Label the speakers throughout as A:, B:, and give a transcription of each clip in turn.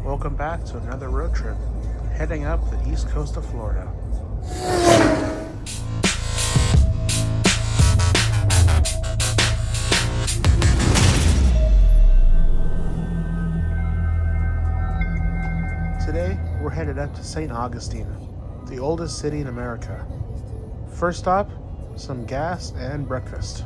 A: Welcome back to another road trip, heading up the east coast of Florida. Today, we're headed up to St. Augustine, the oldest city in America. First stop, some gas and breakfast.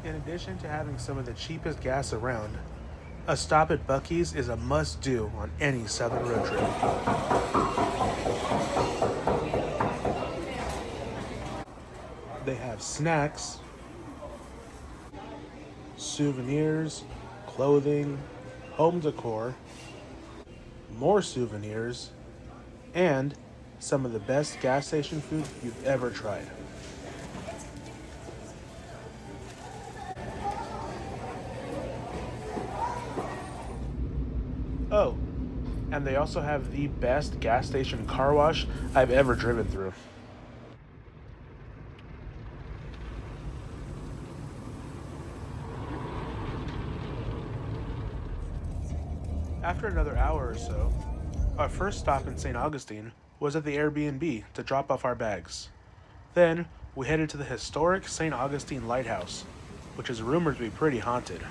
A: In addition to having some of the cheapest gas around, a stop at Bucees is a must-do on any southern road trip. They have snacks, souvenirs, clothing, home decor, more souvenirs, and some of the best gas station food you've ever tried. Oh, and they also have the best gas station car wash I've ever driven through. After another hour or so, our first stop in St. Augustine was at the Airbnb to drop off our bags. Then, we headed to the historic St. Augustine Lighthouse, which is rumored to be pretty haunted.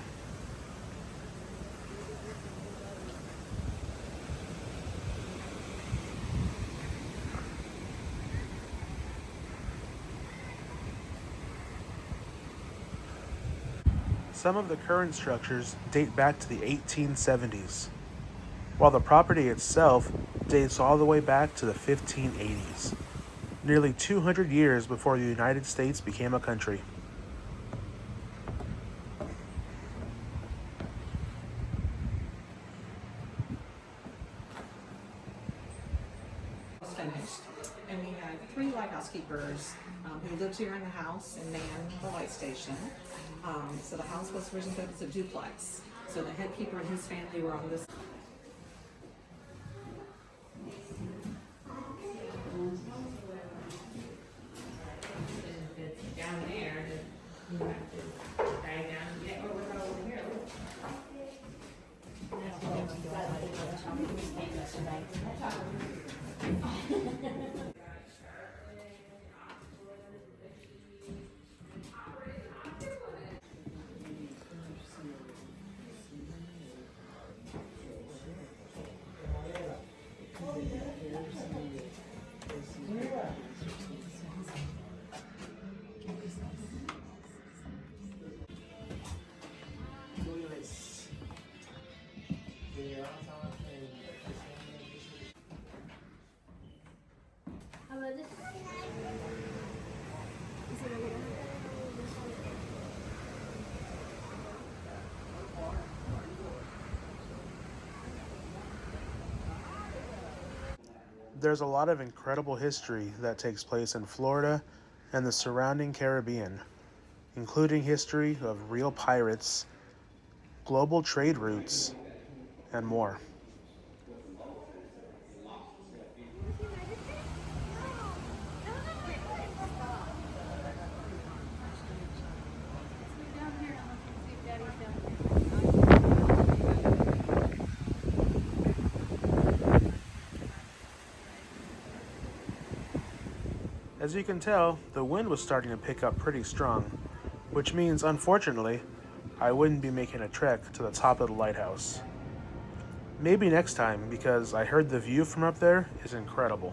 A: Some of the current structures date back to the 1870s, while the property itself dates all the way back to the 1580s, nearly 200 years before the United States became a country.
B: Finished, and we had 3 lighthouse keepers who lived here in the house and manned the light station. So the house was originally built as a duplex. So the head keeper and his family were on this.
C: Down there, you have to dive down and get over here.
A: There's a lot of incredible history that takes place in Florida and the surrounding Caribbean, including history of real pirates, global trade routes, and more. As you can tell, the wind was starting to pick up pretty strong, which means, unfortunately, I wouldn't be making a trek to the top of the lighthouse. Maybe next time, because I heard the view from up there is incredible.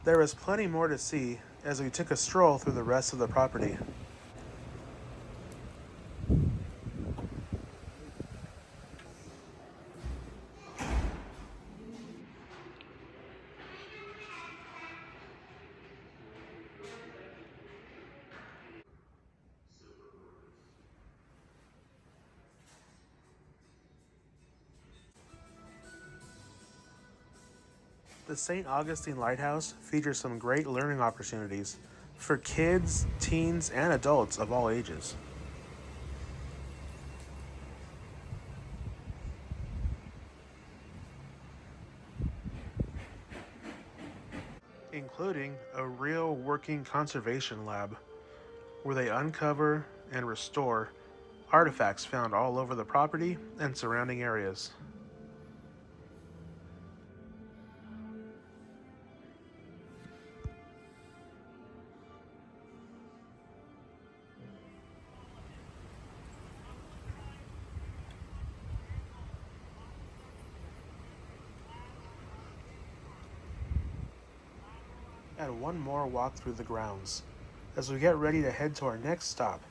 A: There was plenty more to see as we took a stroll through the rest of the property. The St. Augustine Lighthouse features some great learning opportunities for kids, teens, and adults of all ages, including a real working conservation lab where they uncover and restore artifacts found all over the property and surrounding areas. And one more walk through the grounds as we get ready to head to our next stop,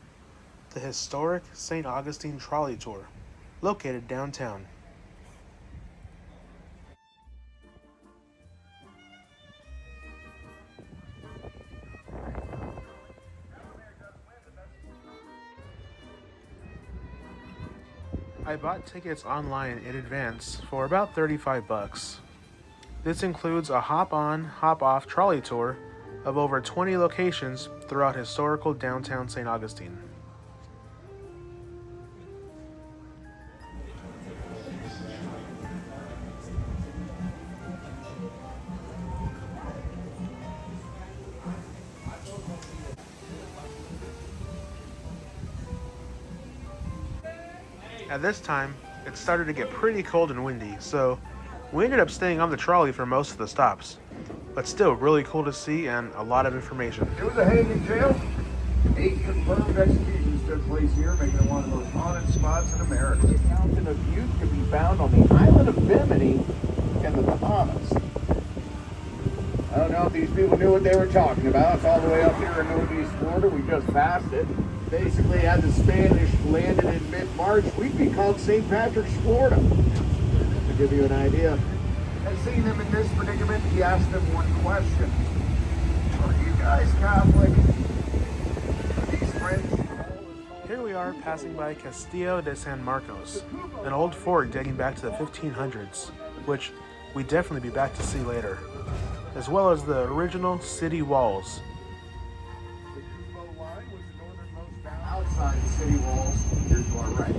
A: the historic St. Augustine Trolley Tour, located downtown. I bought tickets online in advance for about $35. This includes a hop-on, hop-off trolley tour of over 20 locations throughout historical downtown St. Augustine. At this time, it started to get pretty cold and windy, so we ended up staying on the trolley for most of the stops. But still really cool to see and a lot of information.
D: It was a hanging jail. 8 confirmed executions took place here, making it one of the most haunted spots in America. The Fountain of Youth can be found on the island of Bimini in the Bahamas. I don't know if these people knew what they were talking about. It's all the way up here in Northeast Florida. We just passed it. Basically, had the Spanish landed in mid-March, we'd be called St. Patrick's, Florida. To give you an idea. And seeing them in this predicament, he asked them one question. Are you guys Catholic? Are these French?
A: Here we are passing by Castillo de San Marcos, an old fort dating back to the 1500s, which we definitely be back to see later, as well as the original city walls.
D: The Cubo line was the northernmost bound outside the city walls. Here to our right.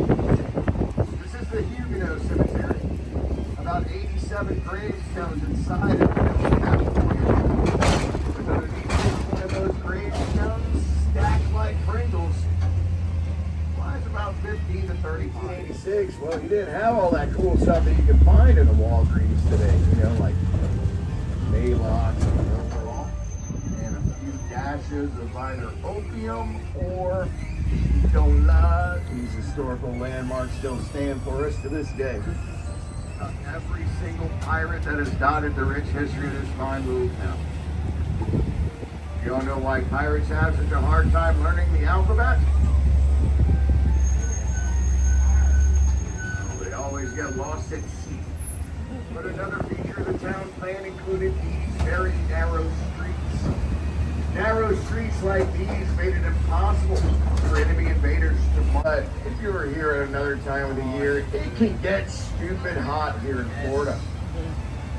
D: This is the Huguenot Cemetery. About 87 gravestones inside of it. With underneath one of those gravestones, stacked like Pringles, lies about 15 to 1986. Well, you didn't have all that cool stuff that you can find in the Walgreens today, you know, like Maalox and Overall, and a few dashes of either opium or Dola. These historical landmarks still stand for us to this day. Every single pirate that has dotted the rich history of this fine little town. You don't know why pirates have such a hard time learning the alphabet? Well, they always get lost at sea. But another feature of the town plan included these very narrow streets. Narrow streets like these made it impossible for enemy invaders to march. But if you were here at another time of the year, it can get stupid hot here in Florida.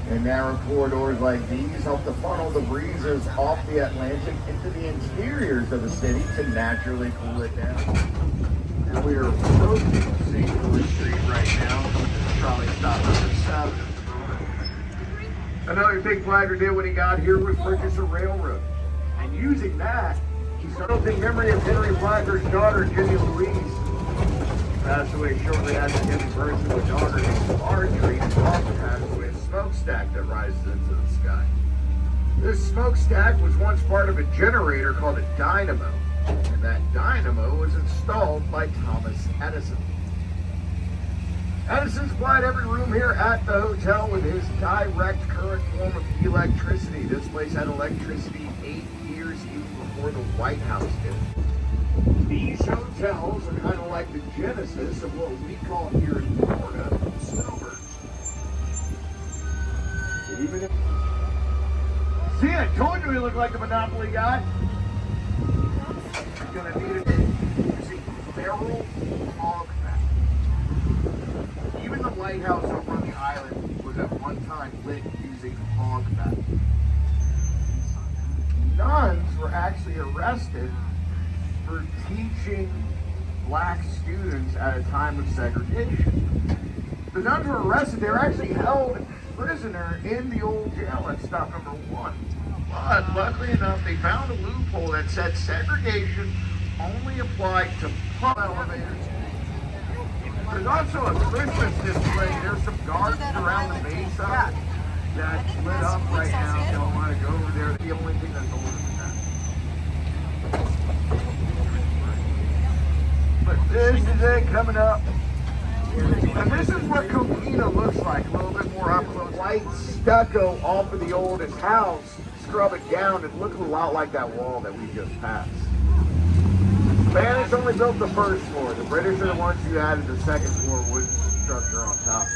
D: And narrow corridors like these help to funnel the breezes off the Atlantic into the interiors of the city to naturally cool it down. And we are approaching St. Louis Street right now, probably stop number 7. Another thing Flagler did when he got here was purchase a railroad. And using that, he started in memory of Henry Flagler's daughter, Jenny Louise. Passed away shortly after giving birth to a daughter named Marjorie, and also passed away a smokestack that rises into the sky. This smokestack was once part of a generator called a dynamo, and that dynamo was installed by Thomas Edison. Edison supplied every room here at the hotel with his direct current form of electricity. This place had electricity 8 years even before the White House did. These hotels are kind of like the genesis of what we call here in Florida snowbirds. Even if... See, I told you he looked like a Monopoly guy. You're gonna need it. You see, feral hog fat. Even the lighthouse over on the island was at one time lit using fog method. Nuns were actually arrested for teaching black students at a time of segregation. The nuns were arrested. They were actually held prisoner in the old jail at stop number 1. But luckily enough, they found a loophole that said segregation only applied to pump elevators. There's also a Christmas display. There's some gardens around the base of it that's lit up right now. If y'all want to go over there, the only thing that's older than that. But this is it coming up. And this is what Coquina looks like, a little bit more up close. White stucco off of the oldest house, scrub it down, and look a lot like that wall that we just passed. Spanish only built the first floor. The British are the ones who added the second floor wooden structure on top.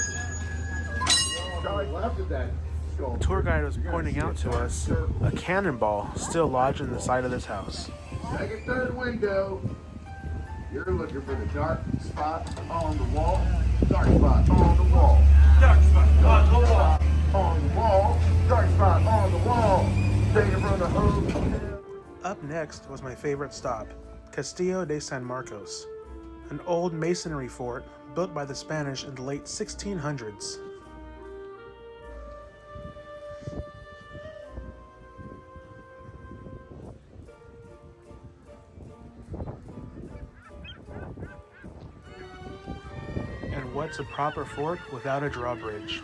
D: Left of that
A: The tour guide was pointing out to us a cannonball still lodged in the side of this house.
D: Second, third window. You're looking for the dark spot on the wall. Dark spot on the wall. Dark spot on the wall. On the wall. Dark spot on the wall. Taking from the hotel.
A: Up next was my favorite stop, Castillo de San Marcos, an old masonry fort built by the Spanish in the late 1600s. And what's a proper fort without a drawbridge?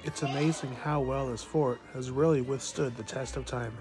A: It's amazing how well this fort has really withstood the test of time.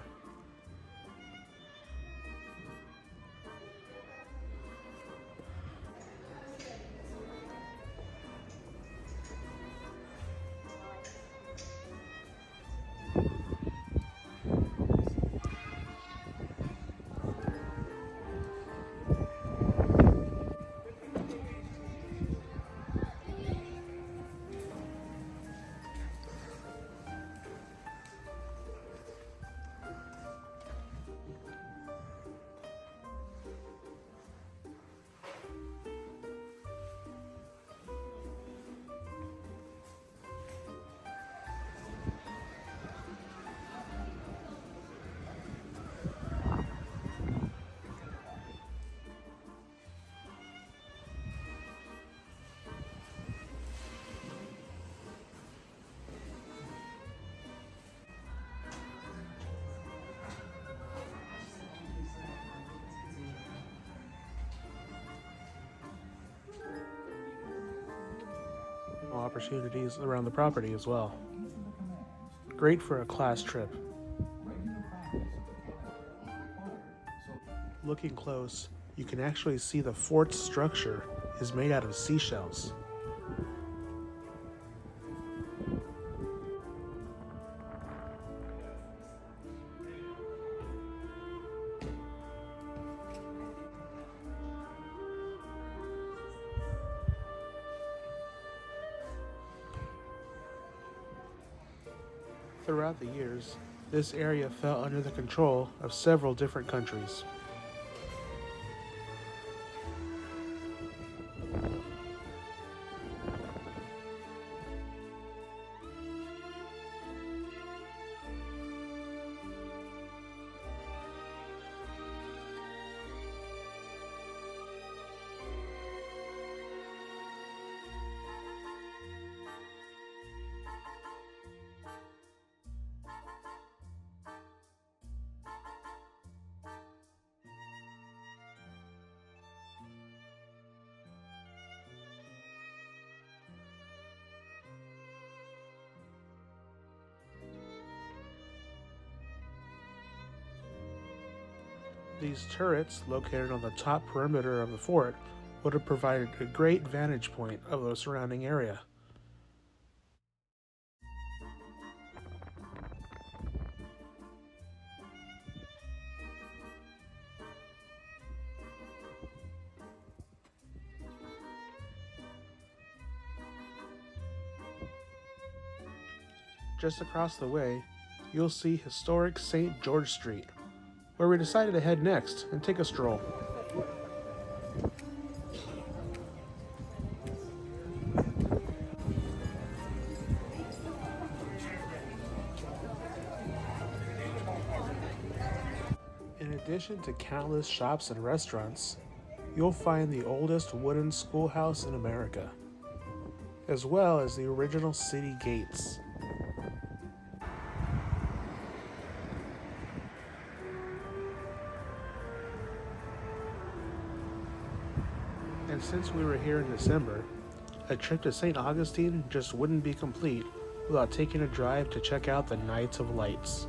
A: Opportunities around the property as well. Great for a class trip. Looking close, you can actually see the fort's structure is made out of seashells. Throughout the years, this area fell under the control of several different countries. These turrets, located on the top perimeter of the fort, would have provided a great vantage point of the surrounding area. just across the way, you'll see historic St. George Street, where we decided to head next and take a stroll. In addition to countless shops and restaurants, you'll find the oldest wooden schoolhouse in America, as well as the original city gates. And since we were here in December, a trip to St. Augustine just wouldn't be complete without taking a drive to check out the Nights of Lights.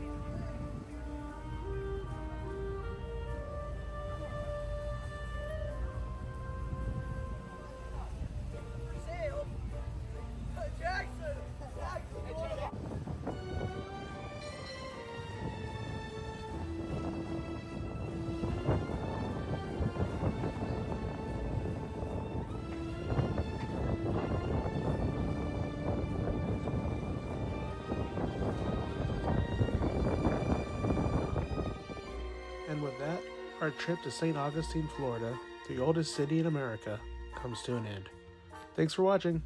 A: And with that, our trip to St. Augustine, Florida, the oldest city in America, comes to an end. Thanks for watching.